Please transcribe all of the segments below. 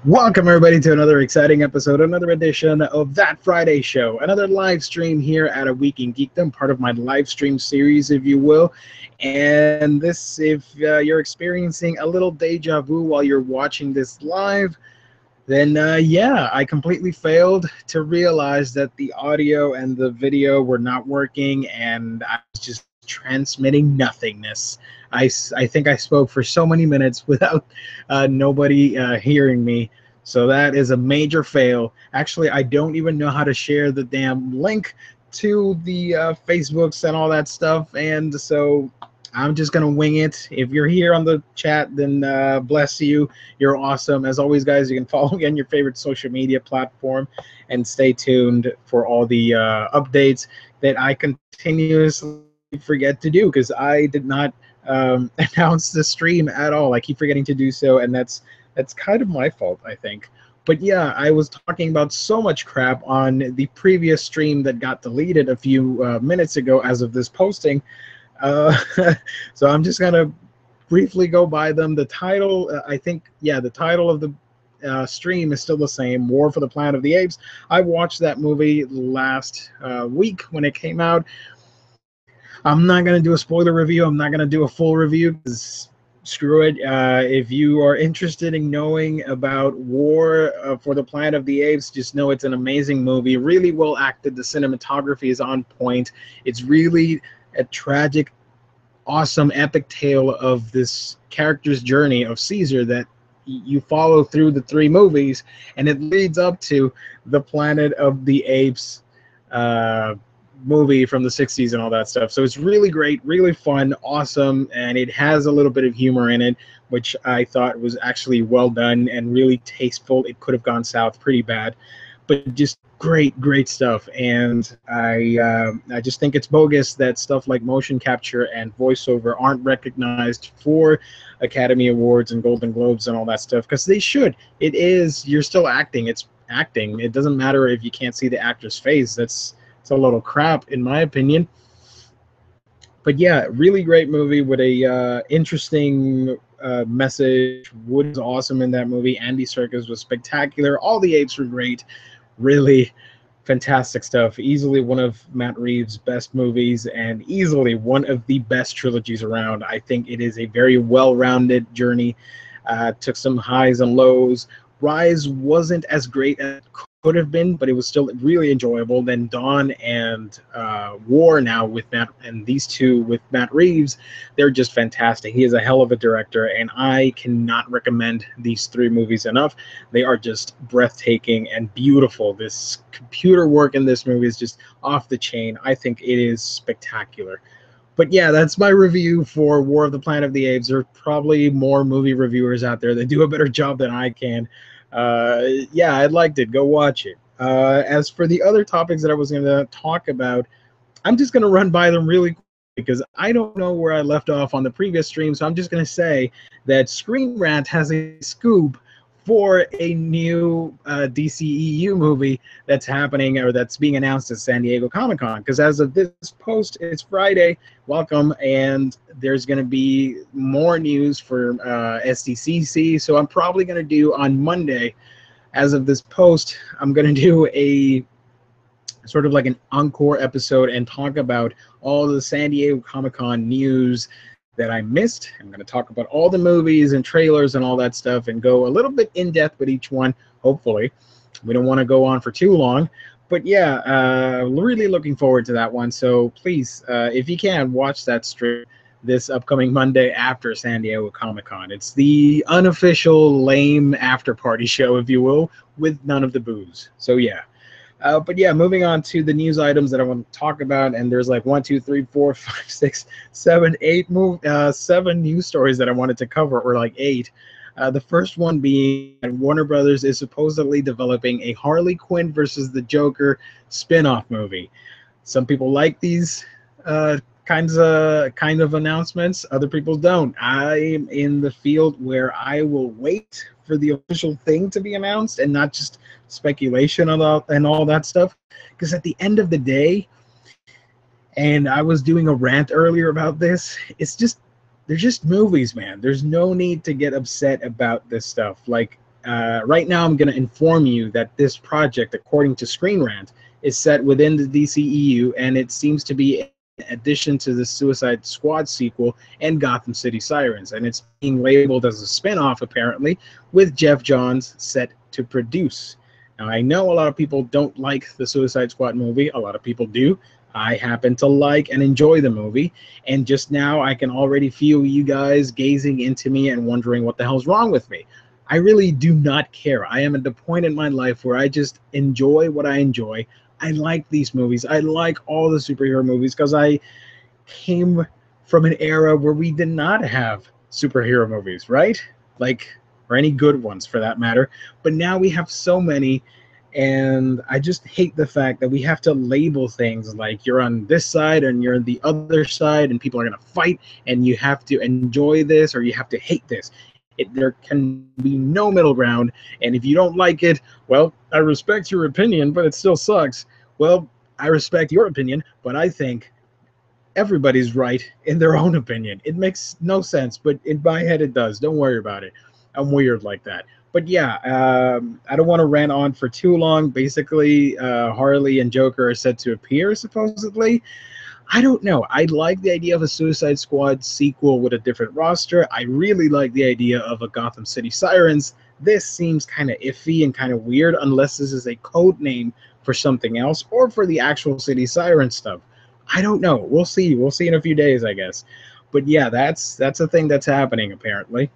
Welcome, everybody, to another exciting episode, another edition of That Friday Show, another live stream here at A Week in Geekdom, part of my live stream series, if you will. And this, if you're experiencing a little deja vu while you're watching this live, then yeah, I completely failed to realize that the audio and the video were not working, and I was just transmitting nothingness. I think I spoke for so many minutes without nobody hearing me. So that is a major fail. Actually, I don't even know how to share the damn link to the Facebooks and all that stuff. And so I'm just going to wing it. If you're here on the chat, then bless you. You're awesome. As always, guys, you can follow me on your favorite social media platform and stay tuned for all the updates that I continuously forget to do because I did not announce the stream at all. I keep forgetting to do so, and that's kind of my fault, I think. But yeah, I was talking about so much crap on the previous stream that got deleted a few minutes ago as of this posting. Uh, so I'm just going to briefly go by them. The title, I think, yeah, the title of the stream is still the same, War for the Planet of the Apes. I watched that movie last week when it came out. I'm not going to do a spoiler review. I'm not going to do a full review because screw it. If you are interested in knowing about War for the Planet of the Apes, just know it's an amazing movie. Really well acted. The cinematography is on point. It's really a tragic, awesome, epic tale of this character's journey of Caesar that you follow through the three movies, and it leads up to the Planet of the Apes movie from the 60s and all that stuff. So it's really great, really fun, awesome, and it has a little bit of humor in it, which I thought was actually well done and really tasteful. It could have gone south pretty bad, but just great stuff. And I just think it's bogus that stuff like motion capture and voiceover aren't recognized for Academy Awards and Golden Globes and all that stuff, because they should. It is, you're still acting. It's acting. It doesn't matter if you can't see the actor's face. It's a little crap, in my opinion. But yeah, really great movie with a interesting message. Wood is awesome in that movie. Andy Serkis was spectacular. All the apes were great. Really fantastic stuff. Easily one of Matt Reeves' best movies and easily one of the best trilogies around. I think it is a very well-rounded journey. Took some highs and lows. Rise wasn't as great as it could have been, but it was still really enjoyable. Then Dawn and War now with Matt, and these two with Matt Reeves, they're just fantastic. He is a hell of a director, and I cannot recommend these three movies enough. They are just breathtaking and beautiful. This computer work in this movie is just off the chain. I think it is spectacular. But yeah, that's my review for War of the Planet of the Apes. There are probably more movie reviewers out there that do a better job than I can. Yeah, I liked it. Go watch it. As for the other topics that I was going to talk about, I'm just going to run by them really quick because I don't know where I left off on the previous stream. So I'm just going to say that Screen Rant has a scoop for a new DCEU movie that's happening or that's being announced at San Diego Comic-Con. Because as of this post, it's Friday. Welcome, and there's going to be more news for SDCC. So I'm probably going to do on Monday, as of this post, I'm going to do a sort of like an encore episode and talk about all the San Diego Comic-Con news that I missed. I'm going to talk about all the movies and trailers and all that stuff and go a little bit in depth with each one, hopefully. We don't want to go on for too long. But yeah, really looking forward to that one. So please, if you can, watch that stream this upcoming Monday after San Diego Comic-Con. It's the unofficial lame after party show, if you will, with none of the booze. So yeah. But yeah, moving on to the news items that I want to talk about, and there's like 1, 2, 3, 4, 5, 6, 7, 8 7 news stories that I wanted to cover, or like 8. The first one being that Warner Brothers is supposedly developing a Harley Quinn versus the Joker spin-off movie. Some people like these kind of announcements. Other people don't. I'm in the field where I will wait for the official thing to be announced and not just speculation and all that stuff. Because at the end of the day, and I was doing a rant earlier about this, they're just movies, man. There's no need to get upset about this stuff. Like, right now I'm going to inform you that this project, according to Screen Rant, is set within the DCEU, and it seems to be in addition to the Suicide Squad sequel and Gotham City Sirens, and it's being labeled as a spinoff, apparently, with Jeff Johns set to produce. Now, I know a lot of people don't like the Suicide Squad movie. A lot of people do. I happen to like and enjoy the movie, and just now I can already feel you guys gazing into me and wondering what the hell's wrong with me. I really do not care. I am at the point in my life where I just enjoy what I enjoy. I like these movies. I like all the superhero movies because I came from an era where we did not have superhero movies, right? Like, or any good ones for that matter. But now we have so many, and I just hate the fact that we have to label things like you're on this side and you're on the other side, and people are going to fight, and you have to enjoy this or you have to hate this. There can be no middle ground, and if you don't like it, well, I respect your opinion, but it still sucks. Well, I respect your opinion, but I think everybody's right in their own opinion. It makes no sense, but in my head it does. Don't worry about it. I'm weird like that. But yeah, I don't want to rant on for too long. Basically, Harley and Joker are set to appear, supposedly. I don't know. I like the idea of a Suicide Squad sequel with a different roster. I really like the idea of a Gotham City Sirens. This seems kind of iffy and kind of weird unless this is a code name for something else or for the actual City Sirens stuff. I don't know. We'll see. We'll see in a few days, I guess. But yeah, that's a thing that's happening apparently.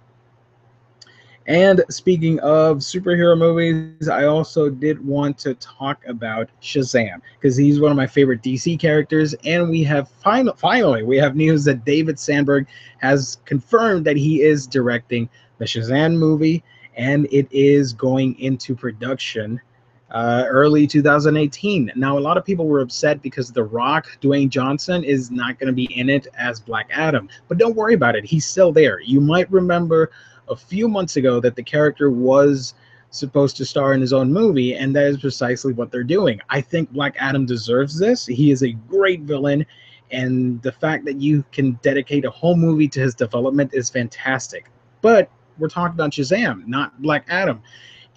And speaking of superhero movies, I also did want to talk about Shazam because he's one of my favorite DC characters, and we have finally we have news that David Sandberg has confirmed that he is directing the Shazam movie, and it is going into production early 2018. Now, a lot of people were upset because The Rock, Dwayne Johnson, is not going to be in it as Black Adam, but don't worry about it. He's still there. You might remember a few months ago that the character was supposed to star in his own movie, and that is precisely what they're doing. I think Black Adam deserves this. He is a great villain, and the fact that you can dedicate a whole movie to his development is fantastic. But we're talking about Shazam, not Black Adam.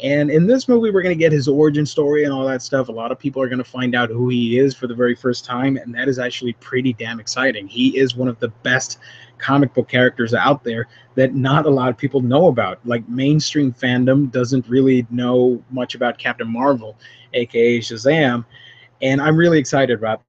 And in this movie, we're going to get his origin story and all that stuff. A lot of people are going to find out who he is for the very first time, and that is actually pretty damn exciting. He is one of the best comic book characters out there that not a lot of people know about. Like, mainstream fandom doesn't really know much about Captain Marvel, aka Shazam, and I'm really excited about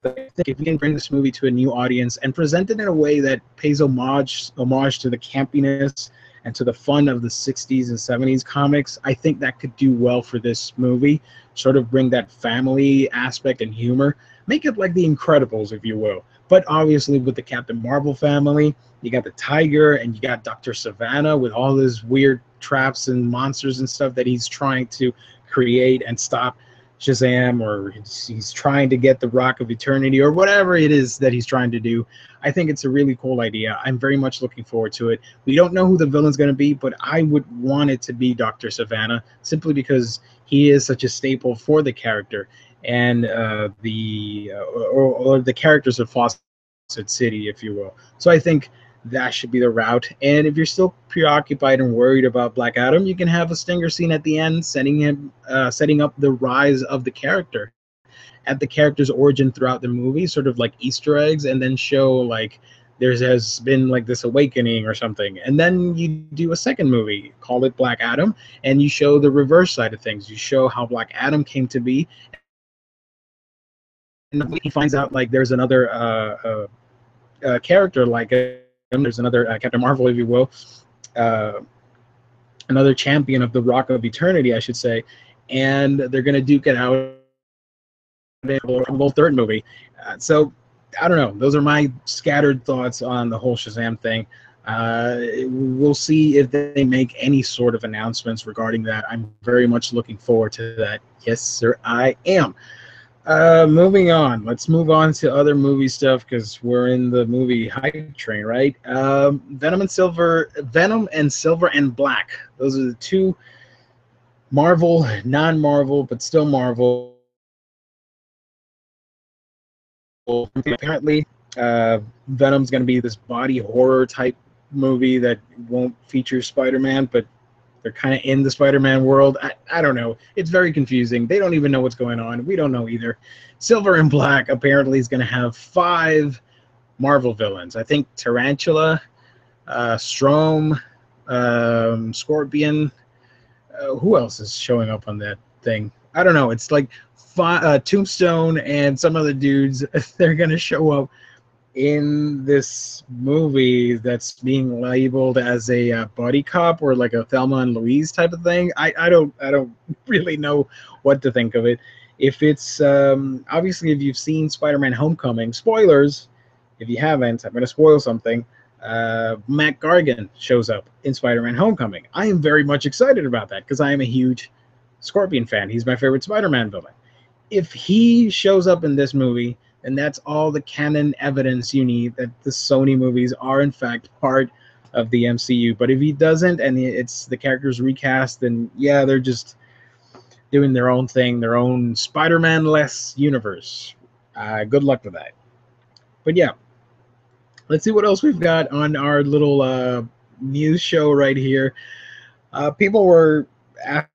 that. I think if we can bring this movie to a new audience and present it in a way that pays homage to the campiness and to the fun of the 60s and 70s comics, I think that could do well for this movie. Sort of bring that family aspect and humor. Make it like The Incredibles, if you will. But obviously with the Captain Marvel family, you got the Tiger and you got Dr. Savannah with all his weird traps and monsters and stuff that he's trying to create and stop Shazam, or he's trying to get the Rock of Eternity, or whatever it is that he's trying to do. I think it's a really cool idea. I'm very much looking forward to it. We don't know who the villain's going to be, but I would want it to be Dr. Savannah, simply because he is such a staple for the character and or the characters of Fawcett City, if you will. So I think that should be the route. And if you're still preoccupied and worried about Black Adam, you can have a stinger scene at the end, setting up the rise of the character, at the character's origin throughout the movie, sort of like Easter eggs, and then show like has been like this awakening or something. And then you do a second movie, call it Black Adam, and you show the reverse side of things. You show how Black Adam came to be, and he finds out like there's another character like him. There's another Captain Marvel, if you will, another champion of the Rock of Eternity, I should say, and they're going to duke it out in a little third movie. So I don't know. Those are my scattered thoughts on the whole Shazam thing. We'll see if they make any sort of announcements regarding that. I'm very much looking forward to that. Yes, sir, I am. Moving on. Let's move on to other movie stuff because we're in the movie hype train, right? Venom and Silver and Black. Those are the two Marvel, non-Marvel, but still Marvel. Apparently, Venom's going to be this body horror type movie that won't feature Spider-Man, but they're kind of in the Spider-Man world. I don't know. It's very confusing. They don't even know what's going on. We don't know either. Silver and Black apparently is going to have 5 Marvel villains. I think Tarantula, Strom, Scorpion. Who else is showing up on that thing? I don't know. It's like Tombstone and some other dudes. They're going to show up in this movie that's being labeled as a buddy cop or like a Thelma and Louise type of thing. I don't really know what to think of it. If it's obviously, if you've seen Spider-Man Homecoming, spoilers. If you haven't, I'm going to spoil something. Matt Gargan shows up in Spider-Man Homecoming. I am very much excited about that because I am a huge Scorpion fan. He's my favorite Spider-Man villain. If he shows up in this movie, and that's all the canon evidence you need that the Sony movies are in fact part of the MCU. But if he doesn't, and it's the characters recast, then yeah, they're just doing their own thing, their own Spider-Man-less universe. Good luck with that. But yeah, let's see what else we've got on our little news show right here. People were asking